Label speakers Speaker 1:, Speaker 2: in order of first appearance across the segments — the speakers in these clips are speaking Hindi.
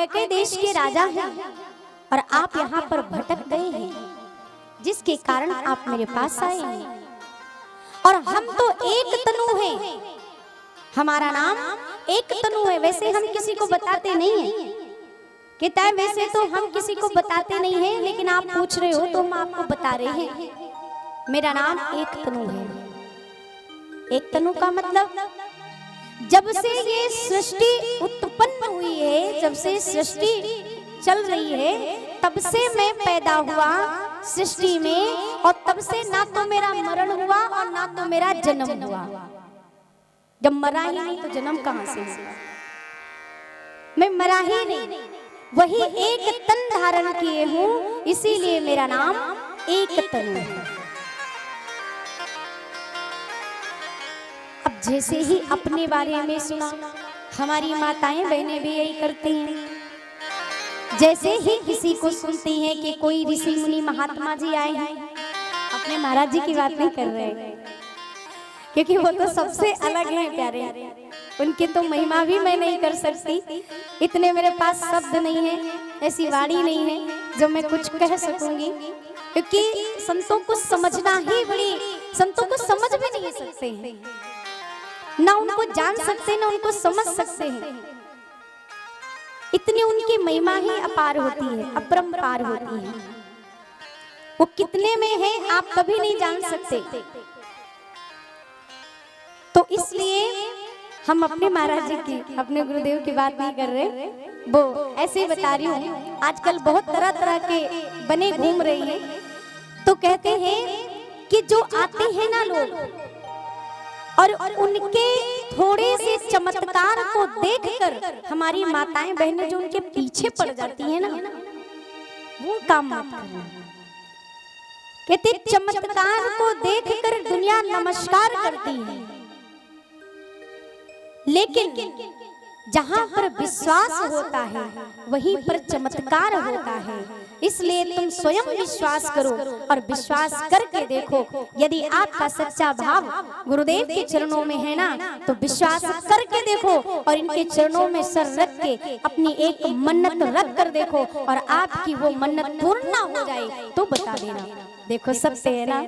Speaker 1: कैके देश के राजा हैं और आप यहाँ पर भटक गए हैं, जिसके कारण आप मेरे पास आए हैं। और हम तो एक तनु हैं, हमारा नाम एक तनु है। वैसे हम किसी को बताते नहीं हैं, कहता है वैसे तो हम किसी को बताते नहीं हैं, लेकिन आप पूछ रहे हो तो हम आपको बता रहे हैं। मेरा नाम एक तनु है। एक तनु का मतलब जब से ये सृष्टि उत्पन्न हुई है, जब से सृष्टि चल रही है, तब से मैं पैदा हुआ सृष्टि में, और तब से ना तो मेरा मरण हुआ और ना तो मेरा जन्म हुआ। जब मरा ही नहीं तो जन्म कहां से हुआ? मैं मरा ही नहीं, वही एक तन धारण किए हूं, इसीलिए मेरा नाम एक तनु है। अब जैसे ही अपने बारे में सुना, हमारी माताएं बहनें भी यही करती हैं। जैसे ही किसी को सुनती हैं कि कोई ऋषि मुनि महात्मा जी आए हैं, अपने महाराज जी की बात नहीं कर रहे हैं, क्योंकि वो तो सबसे अलग हैं प्यारे, उनकी तो महिमा भी मैं नहीं कर सकती। इतने मेरे पास शब्द नहीं है, ऐसी वाणी नहीं है जो मैं कुछ कह सकूंगी, क्योंकि संतों को समझना ही बड़ी, संतों को समझ भी नहीं सकते हैं, ना उनको जान सकते ना उनको समझ सकते हैं। इतनी उनकी महिमा ही अपार होती है, अपरंपार होती है। वो कितने में है आप कभी नहीं जान सकते। तो इसलिए हम अपने महाराज जी की, अपने गुरुदेव की बात नहीं कर रहे, वो ऐसे बता रही हूँ। आजकल बहुत तरह तरह के बने घूम रही है, तो कहते हैं कि जो आते हैं ना लोग और उनके थोड़े से चमत्कार को देखकर हमारी माताएं बहनें जो उनके पीछे पड़ जाती हैं ना, वो काम मत करना। कहते चमत्कार को देखकर दुनिया नमस्कार करती है, लेकिन जहां पर विश्वास होता है वहीं पर चमत्कार होता है। इसलिए तुम स्वयं विश्वास करो और विश्वास करके देखो। यदि आपका सच्चा भाव गुरुदेव के चरणों में है ना, तो विश्वास करके देखो और इनके चरणों में सर रख के अपनी एक मन्नत रख कर देखो, और आपकी वो मन्नत पूर्ण ना हो जाए तो बता देना। देखो सत्य है ना,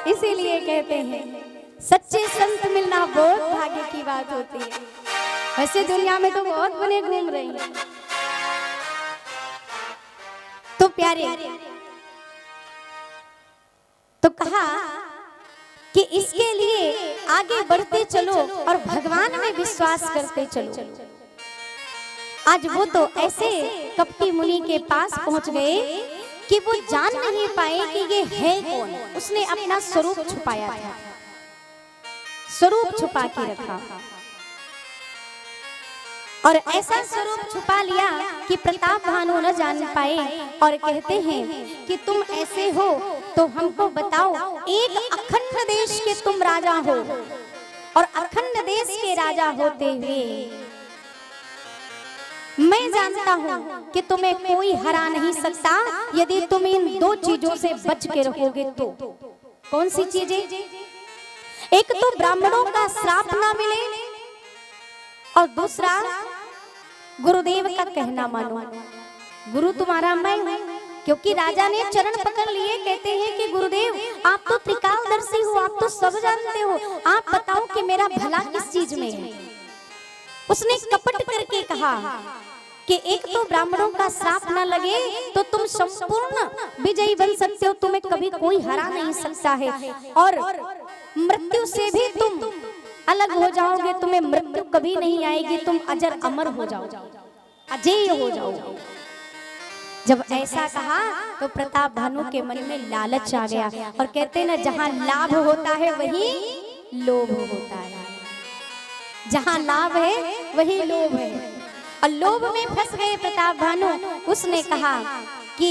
Speaker 1: इसीलिए कहते हैं सच्चे संत मिलना बहुत भाग्य की बात होती है। वैसे दुनिया में तो बहुत बने घूम रहे हैं। तो प्यारे, तो कहा कि इसके लिए आगे बढ़ते चलो और भगवान में विश्वास करते चलो। आज वो तो ऐसे कपटी मुनि के पास पहुंच गए कि वो जान नहीं पाए कि ये है कौन। उसने अपना स्वरूप छुपाया था, स्वरूप छुपा के रखा, और ऐसा स्वरूप छुपा लिया कि प्रताप भानु न जान पाए। और कहते हैं कि तुम ऐसे हो तो हमको बताओ, एक अखंड देश के तुम राजा हो, और अखंड देश के राजा होते हुए मैं जानता हूं कि तुम्हें कोई हरा नहीं सकता यदि तुम इन दो चीजों से बच के रहोगे तो। कौन सी चीजें? एक तो ब्राह्मणों का श्राप ना मिले, और दूसरा गुरुदेव का कहना मानो। गुरु तुम्हारा मैं हूं, क्योंकि राजा ने चरण पकड़ लिए। कहते हैं कि गुरुदेव आप तो त्रिकालदर्शी हो, आप तो सब जानते हो, आप बताओ कि मेरा भला किस चीज में है। उसने कपट करके कहा कि एक तो ब्राह्मणों का श्राप ना लगे तो तुम संपूर्ण विजयी बन सकते हो, तुम्हें कभी कोई हरा नहीं सकता है, और मृत्यु से भी तुम अलग हो जाओगे, तुम्हें मृत्यु कभी नहीं आएगी, तुम अजर अमर हो जाओगे, अजेय हो जाओगे। जब ऐसा कहा तो प्रताप भानु के मन में लालच आ गया, और कहते ना जहां लाभ होता है वही लोभ होता है, जहां लाभ है वही लोभ है। और लोभ में फंस गए प्रताप भानु। उसने कहा कि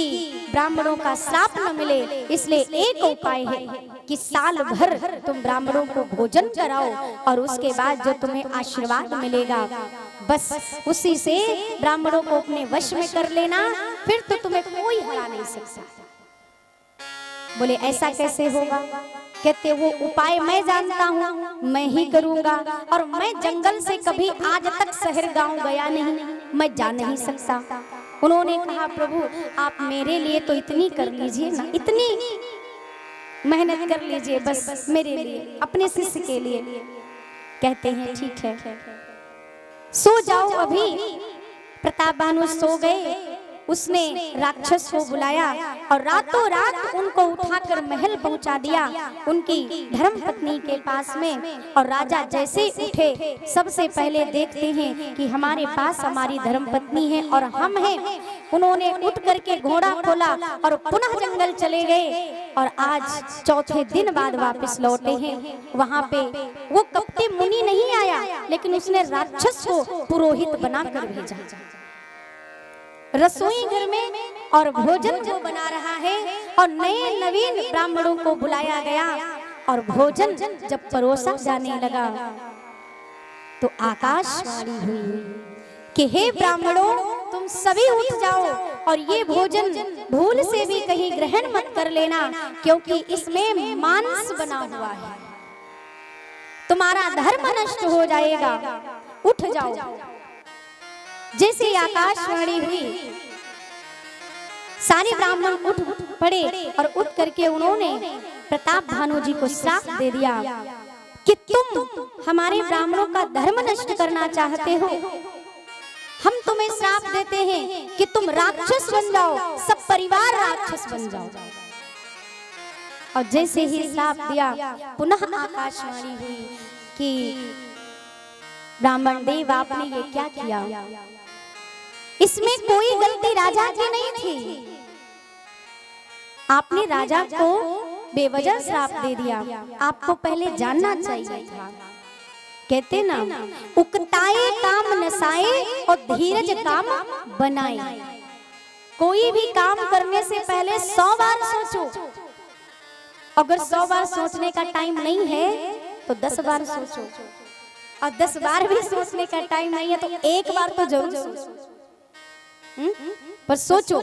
Speaker 1: ब्राह्मणों का श्राप न मिले, इसलिए एक उपाय है कि साल भर तुम ब्राह्मणों को भोजन कराओ, और उसके बाद जो तुम्हें आशीर्वाद मिलेगा बस उसी से ब्राह्मणों को अपने वश में कर लेना, फिर तो तुम्हें कोई हरा नहीं सकता। बोले ऐसा कैसे होगा? कहते वो उपाय मैं जानता हूँ, मैं ही करूँगा, और मैं जंगल से कभी आज तक शहर गांव गया नहीं, मैं जा नहीं सकता। उन्होंने कहा प्रभु आप मेरे लिए तो इतनी कर लीजिए ना, इतनी मेहनत कर लीजिए बस मेरे लिए, अपने शिष्य के लिए। कहते हैं ठीक है, सो जाओ अभी। प्रताप भानु सो गए। उसने राक्षस को बुलाया और रातों रात उनको उठाकर महल पहुंचा दिया उनकी धर्म पत्नी के पास में। और राजा जैसे उठे सबसे पहले देखते हैं कि हमारे पास हमारी धर्म पत्नी है और हम हैं। उन्होंने उठ करके घोड़ा खोला और पुनः जंगल चले गए और आज चौथे दिन बाद वापस लौटे हैं। वहां पे वो कपटी मुनि नहीं आया, लेकिन उसने राक्षस को पुरोहित बनाकर भेजा रसोई घर में, और भोजन वो बना रहा है। और नए नवीन ब्राह्मणों को बुलाया गया और भोजन जब परोसा जाने लगा तो आकाशवाणी हुई कि हे ब्राह्मणों तुम सभी उठ जाओ और ये भोजन भूल से भी कहीं ग्रहण मत कर लेना, क्योंकि इसमें मांस बना हुआ है, तुम्हारा धर्म नष्ट हो जाएगा, उठ जाओ। जैसे आकाशवाणी हुई सारे ब्राह्मण उठ पड़े और उठ करके उन्होंने प्रताप भानु जी को श्राप दे दिया कि तुम हमारे ब्राह्मणों का धर्म नष्ट करना चाहते हो, हम तुम्हें श्राप देते हैं कि तुम राक्षस बन जाओ, सब परिवार राक्षस बन जाओ। और जैसे ही श्राप दिया पुनः आकाशवाणी हुई कि ब्राह्मण देव आपने ये क्या किया, इसमें कोई गलती राजा की नहीं थी, आपने राजा को बेवजह श्राप दे दिया, आपको पहले जानना चाहिए था। कहते ना उकताए काम नसाए और धीरज काम बनाए। कोई भी काम करने से पहले 100 बार सोचो, अगर 100 बार सोचने का टाइम नहीं है तो 10 बार सोचो, और 10 बार भी सोचने का टाइम नहीं है तो एक बार तो जरूर सोचो। पर सोचो,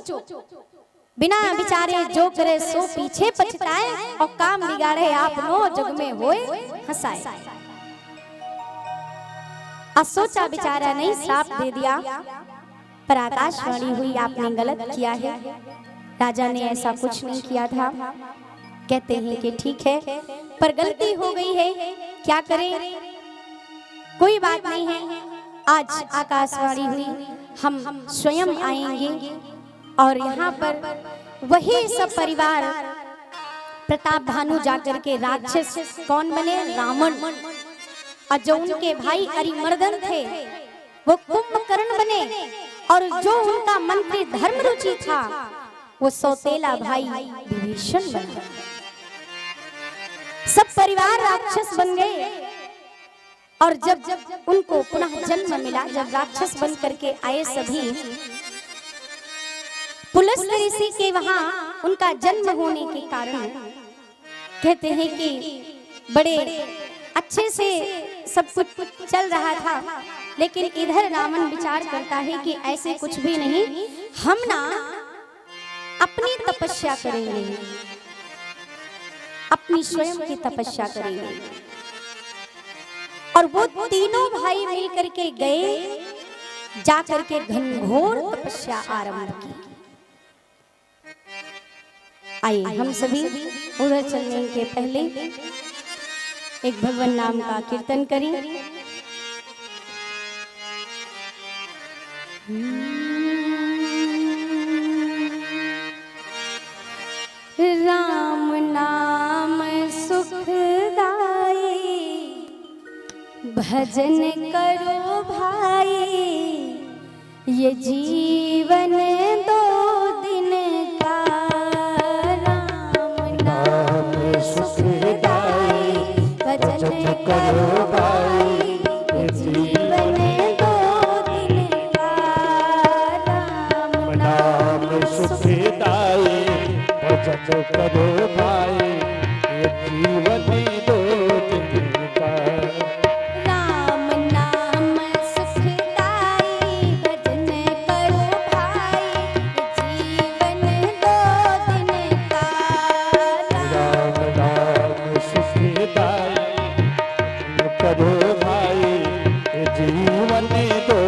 Speaker 1: बिना विचारे जो करे सो पीछे पछताए, और काम बिगाड़े आप नो जग में होए हंसाए। सोचा विचारा नहीं, श्राप दे दिया, पर आकाशवाणी हुई आपने गलत किया है, राजा ने ऐसा कुछ नहीं किया था। कहते हैं कि ठीक है, पर गलती हो गई है, क्या करें, कोई बात नहीं है, आज आकाशवाणी हुई, हम स्वयं आएंगे और यहाँ पर वही सब परिवार प्रताप भानु जाकर के राक्षस कौन बने, रावण, और जो उनके भाई अरिमर्दन थे वो कुंभकर्ण बने, और जो उनका मंत्री धर्मरुचि था वो सौतेला भाई विभीषण बना। सब परिवार राक्षस बन गए। और जब उनको पुनः जन्म मिला, जब राक्षस बन करके आए सभी, पुलस्त्य ऋषि के वहां उनका जन्म होने के कारण कहते हैं कि बड़े अच्छे से सब कुछ चल रहा था। लेकिन इधर रावण विचार करता है कि ऐसे कुछ भी नहीं, हम ना अपनी तपस्या करेंगे, अपनी स्वयं की तपस्या करेंगे। और वो तीनों भाई मिल करके गए, जा करके घनघोर तपस्या आरंभ की। आइए हम सभी उधर चलने के पहले एक भगवान नाम का कीर्तन करें। राम नाम सुखदाई, भजन करो भाई, ये जीवन दो दिन का। राम नाम सुखदाई, भजन करो भाई, ये जीवन दो दिन का। राम नाम सुखदाई, भजन करो भाई, ये जीवन दो दिन का। राम नाम सुखदाई, भजन करो भाई, ये जीवन दो दिन का। राम नाम
Speaker 2: जीवन दो